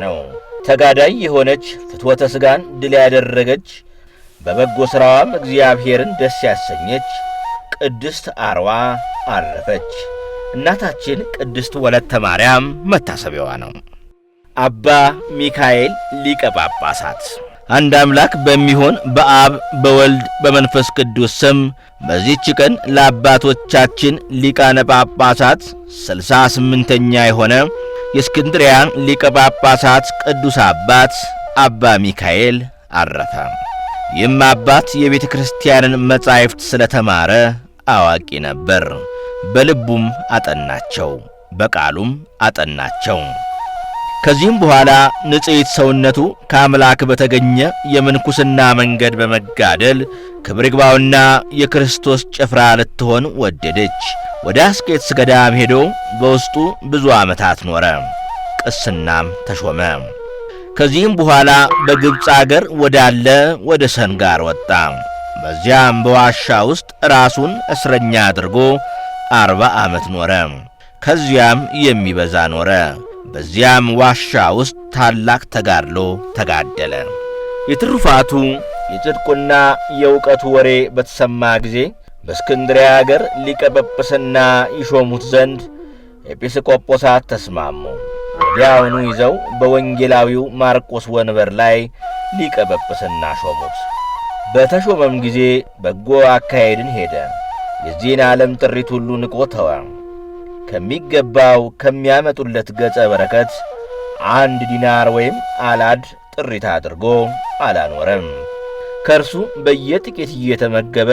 ነው። ተጋዳይ የሆነች ፍትወተ ሥጋን ድል ያደረገች በበጎ ሥራዋም እግዚአብሔርን ደስ ያሰኘች ቅድስት አርዋ አረፈች። እናታችን ቅድስት ወለተ ማርያም መታሰቢያዋ ነው። አባ ሚካኤል ሊቀ ጳጳሳት። አንድ አምላክ በሚሆን በአብ በወልድ በመንፈስ ቅዱስ ስም በዚህች ቀን ለአባቶቻችን ሊቃነ ጳጳሳት 68ኛ የሆነ የእስክንድርያ ሊቀ ጳጳሳት ቅዱስ አባት አባ ሚካኤል አረፈ። ይህም አባት የቤተ ክርስቲያንን መጻሕፍት ስለተማረ አዋቂ ነበር። በልቡም አጠናቸው፣ በቃሉም አጠናቸው። ከዚህም በኋላ ንጽሕት ሰውነቱ ከአምላክ በተገኘ የምንኩስና መንገድ በመጋደል ክብር ይግባውና የክርስቶስ ጭፍራ ልትሆን ወደደች። ወደ አስቄጥስ ገዳም ሄዶ በውስጡ ብዙ ዓመታት ኖረ። ቅስናም ተሾመ። ከዚህም በኋላ በግብፅ አገር ወዳለ ወደ ሰንጋር ወጣ። በዚያም በዋሻ ውስጥ ራሱን እስረኛ አድርጎ 40 ዓመት ኖረ። ከዚያም የሚበዛ ኖረ። በዚያም ዋሻ ውስጥ ታላቅ ተጋድሎ ተጋደለ። የትሩፋቱ የጽድቁና የእውቀቱ ወሬ በተሰማ ጊዜ በእስክንድርያ አገር ሊቀ ጵጵስና ይሾሙት ዘንድ ኤጲስቆጶሳት ተስማሙ። ወዲያውኑ ይዘው በወንጌላዊው ማርቆስ ወንበር ላይ ሊቀ ጵጵስና ሾሙት። በተሾመም ጊዜ በጎ አካሄድን ሄደ። የዚህን ዓለም ጥሪት ሁሉ ንቆ ተወ። ከሚገባው ከሚያመጡለት ገጸ በረከት 1 ዲናር ወይም አላድ ጥሪት አድርጎ አላኖረም። ከእርሱ በየጥቂት እየተመገበ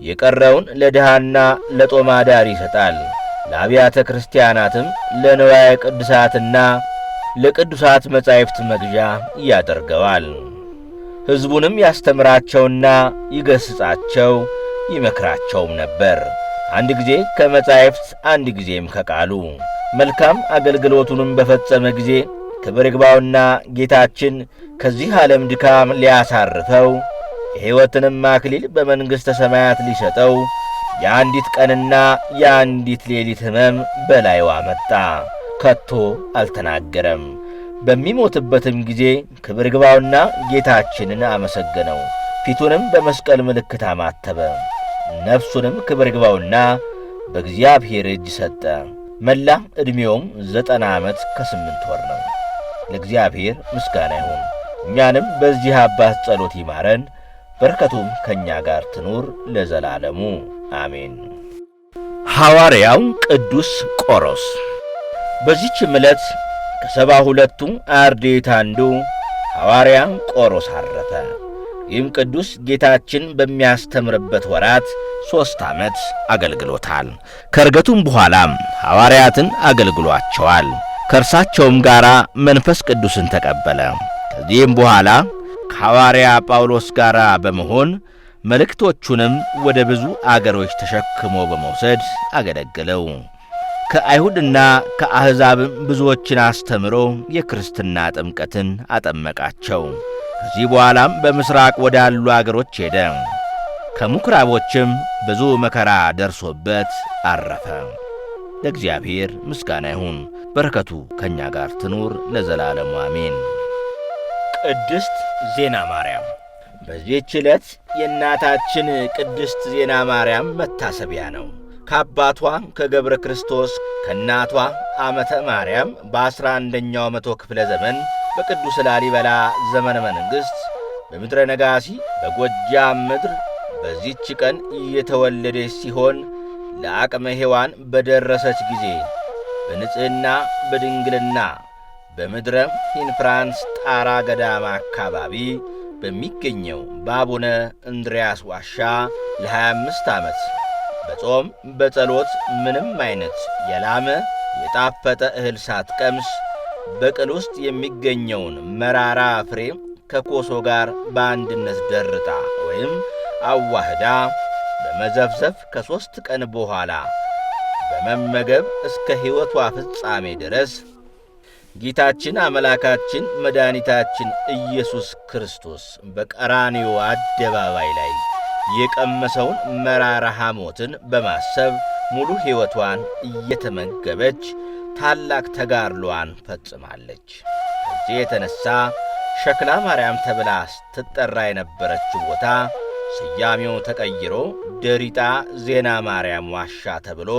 የቀረውን ለድሃና ለጦም አዳሪ ይሰጣል። ለአብያተ ክርስቲያናትም ለንዋየ ቅድሳትና ለቅዱሳት መጻሕፍት መግዣ ያደርገዋል። ሕዝቡንም ያስተምራቸውና ይገሥጻቸው ይመክራቸውም ነበር። አንድ ጊዜ ከመጻሕፍት አንድ ጊዜም ከቃሉ። መልካም አገልግሎቱንም በፈጸመ ጊዜ ክብር ይግባውና ጌታችን ከዚህ ዓለም ድካም ሊያሳርፈው የሕይወትንም አክሊል በመንግሥተ ሰማያት ሊሰጠው የአንዲት ቀንና የአንዲት ሌሊት ሕመም በላይዋ መጣ። ከቶ አልተናገረም። በሚሞትበትም ጊዜ ክብር ይግባውና ጌታችንን አመሰገነው። ፊቱንም በመስቀል ምልክት አማተበ። ነፍሱንም ክብር ይግባውና በእግዚአብሔር እጅ ሰጠ። መላ ዕድሜውም 90 ዓመት ከ8 ወር ነው። ለእግዚአብሔር ምስጋና ይሁን። እኛንም በዚህ አባት ጸሎት ይማረን፣ በረከቱም ከእኛ ጋር ትኑር ለዘላለሙ አሜን። ሐዋርያው ቅዱስ ቆሮስ። በዚህችም ዕለት ከ72ቱ አርድእት አንዱ ሐዋርያ ቆሮስ አረፈ። ይህም ቅዱስ ጌታችን በሚያስተምርበት ወራት 3 ዓመት አገልግሎታል። ከእርገቱም በኋላም ሐዋርያትን አገልግሏቸዋል። ከእርሳቸውም ጋር መንፈስ ቅዱስን ተቀበለ። ከዚህም በኋላ ከሐዋርያ ጳውሎስ ጋር በመሆን መልእክቶቹንም ወደ ብዙ አገሮች ተሸክሞ በመውሰድ አገለገለው። ከአይሁድና ከአሕዛብም ብዙዎችን አስተምሮ የክርስትና ጥምቀትን አጠመቃቸው። ከዚህ በኋላም በምሥራቅ ወዳሉ አገሮች ሄደ። ከምኵራቦችም ብዙ መከራ ደርሶበት አረፈ። ለእግዚአብሔር ምስጋና ይሁን፣ በረከቱ ከእኛ ጋር ትኑር ለዘላለሙ አሜን። ቅድስት ዜና ማርያም። በዚህች ዕለት የእናታችን ቅድስት ዜና ማርያም መታሰቢያ ነው። ከአባቷ ከገብረ ክርስቶስ ከእናቷ አመተ ማርያም በ11ኛው መቶ ክፍለ ዘመን በቅዱስ ላሊበላ ዘመነ መንግሥት በምድረ ነጋሲ በጎጃም ምድር በዚህች ቀን የተወለደች ሲሆን ለአቅመ ሔዋን በደረሰች ጊዜ በንጽሕና በድንግልና በምድረ ሂንፍራንስ ጣራ ገዳማ አካባቢ በሚገኘው በአቡነ እንድርያስ ዋሻ ለ25 ዓመት በጾም በጸሎት ምንም አይነት የላመ የጣፈጠ እህል ሳትቀምስ በቅል ውስጥ የሚገኘውን መራራ ፍሬ ከኮሶ ጋር በአንድነት ደርጣ ወይም አዋህዳ በመዘፍዘፍ ከ3 ቀን በኋላ በመመገብ እስከ ሕይወቷ ፍጻሜ ድረስ ጌታችን አምላካችን መድኃኒታችን ኢየሱስ ክርስቶስ በቀራንዮ አደባባይ ላይ የቀመሰውን መራራ ሐሞትን በማሰብ ሙሉ ሕይወቷን እየተመገበች ታላቅ ተጋድሎዋን ፈጽማለች። የተነሳ ሸክላ ማርያም ተብላ ስትጠራ የነበረችው ቦታ ስያሜው ተቀይሮ ደሪጣ ዜና ማርያም ዋሻ ተብሎ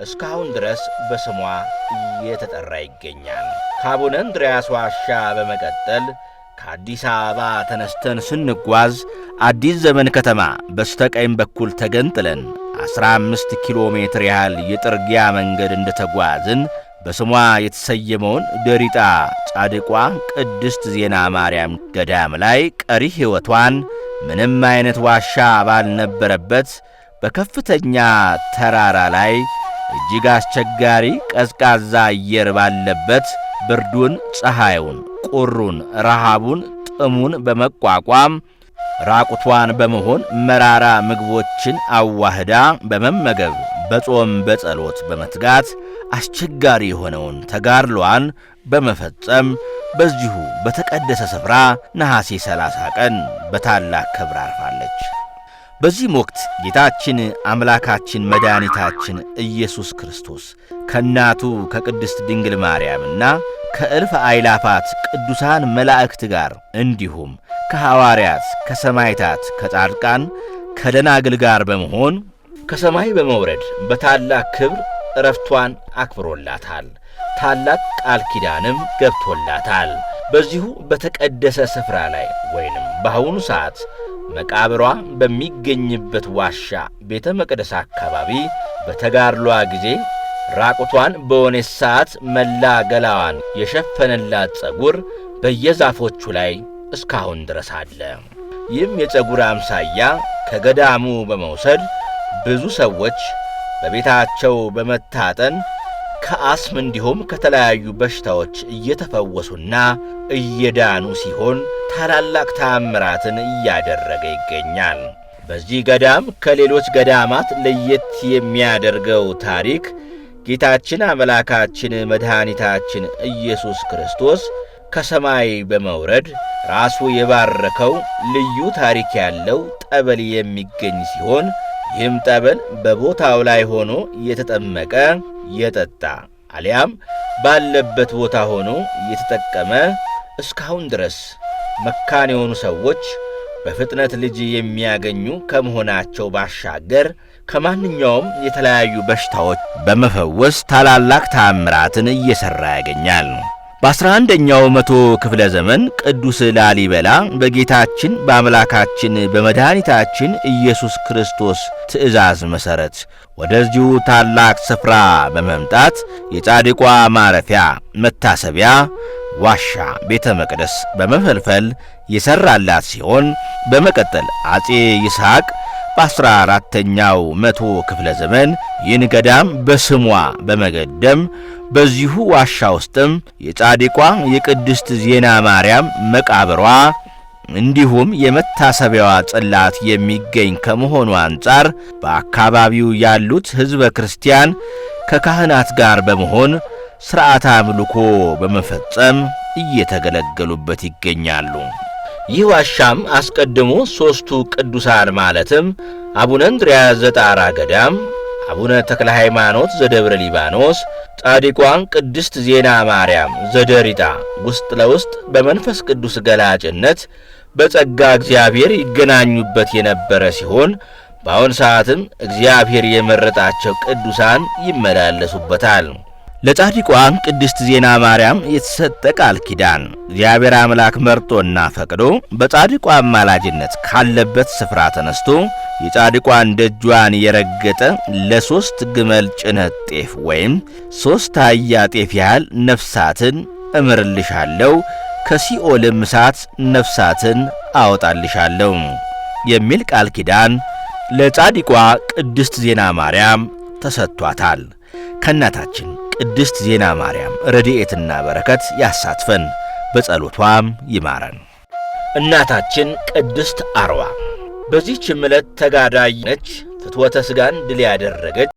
እስካሁን ድረስ በስሟ እየተጠራ ይገኛል። ከአቡነ እንድርያስ ዋሻ በመቀጠል ከአዲስ አበባ ተነስተን ስንጓዝ አዲስ ዘመን ከተማ በስተቀኝ በኩል ተገንጥለን 15 ኪሎ ሜትር ያህል የጥርጊያ መንገድ እንደተጓዝን በስሟ የተሰየመውን ደሪጣ ጻድቋ ቅድስት ዜና ማርያም ገዳም ላይ ቀሪ ሕይወቷን ምንም አይነት ዋሻ ባልነበረበት በከፍተኛ ተራራ ላይ እጅግ አስቸጋሪ ቀዝቃዛ አየር ባለበት ብርዱን፣ ፀሐዩን፣ ቁሩን፣ ረሃቡን፣ ጥሙን በመቋቋም ራቁቷን በመሆን መራራ ምግቦችን አዋህዳ በመመገብ በጾም በጸሎት በመትጋት አስቸጋሪ የሆነውን ተጋድሏን በመፈጸም በዚሁ በተቀደሰ ስፍራ ነሐሴ 30 ቀን በታላቅ ክብር አርፋለች። በዚህም ወቅት ጌታችን አምላካችን መድኃኒታችን ኢየሱስ ክርስቶስ ከእናቱ ከቅድስት ድንግል ማርያምና ከእልፍ አእላፋት ቅዱሳን መላእክት ጋር እንዲሁም ከሐዋርያት፣ ከሰማዕታት፣ ከጻድቃን፣ ከደናግል ጋር በመሆን ከሰማይ በመውረድ በታላቅ ክብር ዕረፍቷን አክብሮላታል። ታላቅ ቃል ኪዳንም ገብቶላታል። በዚሁ በተቀደሰ ስፍራ ላይ ወይንም በአሁኑ ሰዓት መቃብሯ በሚገኝበት ዋሻ ቤተ መቅደስ አካባቢ በተጋድሏ ጊዜ ራቁቷን በሆነች ሰዓት መላ ገላዋን የሸፈነላት ጸጉር በየዛፎቹ ላይ እስካሁን ድረስ አለ። ይህም የጸጉር አምሳያ ከገዳሙ በመውሰድ ብዙ ሰዎች በቤታቸው በመታጠን ከአስም እንዲሁም ከተለያዩ በሽታዎች እየተፈወሱና እየዳኑ ሲሆን ታላላቅ ተአምራትን እያደረገ ይገኛል። በዚህ ገዳም ከሌሎች ገዳማት ለየት የሚያደርገው ታሪክ ጌታችን አምላካችን መድኃኒታችን ኢየሱስ ክርስቶስ ከሰማይ በመውረድ ራሱ የባረከው ልዩ ታሪክ ያለው ጠበል የሚገኝ ሲሆን ይህም ጠበል በቦታው ላይ ሆኖ የተጠመቀ የጠጣ አሊያም ባለበት ቦታ ሆኖ የተጠቀመ እስካሁን ድረስ መካን የሆኑ ሰዎች በፍጥነት ልጅ የሚያገኙ ከመሆናቸው ባሻገር ከማንኛውም የተለያዩ በሽታዎች በመፈወስ ታላላቅ ተአምራትን እየሰራ ያገኛል። በ11ኛው መቶ ክፍለ ዘመን ቅዱስ ላሊበላ በጌታችን በአምላካችን በመድኃኒታችን ኢየሱስ ክርስቶስ ትእዛዝ መሠረት ወደዚሁ ታላቅ ስፍራ በመምጣት የጻድቋ ማረፊያ መታሰቢያ ዋሻ ቤተ መቅደስ በመፈልፈል የሠራላት ሲሆን በመቀጠል አጼ ይስሐቅ በ14ኛው መቶ ክፍለ ዘመን ይህን ገዳም በስሟ በመገደም በዚሁ ዋሻ ውስጥም የጻድቋ የቅድስት ዜና ማርያም መቃብሯ እንዲሁም የመታሰቢያዋ ጽላት የሚገኝ ከመሆኑ አንጻር በአካባቢው ያሉት ሕዝበ ክርስቲያን ከካህናት ጋር በመሆን ሥርዓተ አምልኮ በመፈጸም እየተገለገሉበት ይገኛሉ። ይህ ዋሻም አስቀድሞ ሦስቱ ቅዱሳን ማለትም አቡነ እንድርያስ ዘጣራ ገዳም፣ አቡነ ተክለ ሃይማኖት ዘደብረ ሊባኖስ፣ ጻድቋን ቅድስት ዜና ማርያም ዘደሪጣ ውስጥ ለውስጥ በመንፈስ ቅዱስ ገላጭነት በጸጋ እግዚአብሔር ይገናኙበት የነበረ ሲሆን በአሁን ሰዓትም እግዚአብሔር የመረጣቸው ቅዱሳን ይመላለሱበታል። ለጻድቋን ቅድስት ዜና ማርያም የተሰጠ ቃል ኪዳን እግዚአብሔር አምላክ መርጦና ፈቅዶ በጻድቋ አማላጅነት ካለበት ስፍራ ተነስቶ የጻድቋን ደጇን የረገጠ ለ3 ግመል ጭነት ጤፍ ወይም 3 አህያ ጤፍ ያህል ነፍሳትን እምርልሻለሁ፣ ከሲኦልም እሳት ነፍሳትን አወጣልሻለሁ የሚል ቃል ኪዳን ለጻድቋ ቅድስት ዜና ማርያም ተሰጥቷታል። ከእናታችን ቅድስት ዜና ማርያም ረድኤትና በረከት ያሳትፈን፣ በጸሎቷም ይማረን። እናታችን ቅድስት አርዋ በዚህች ዕለት ተጋዳይ ነች። ፍትወተ ሥጋን ድል ያደረገች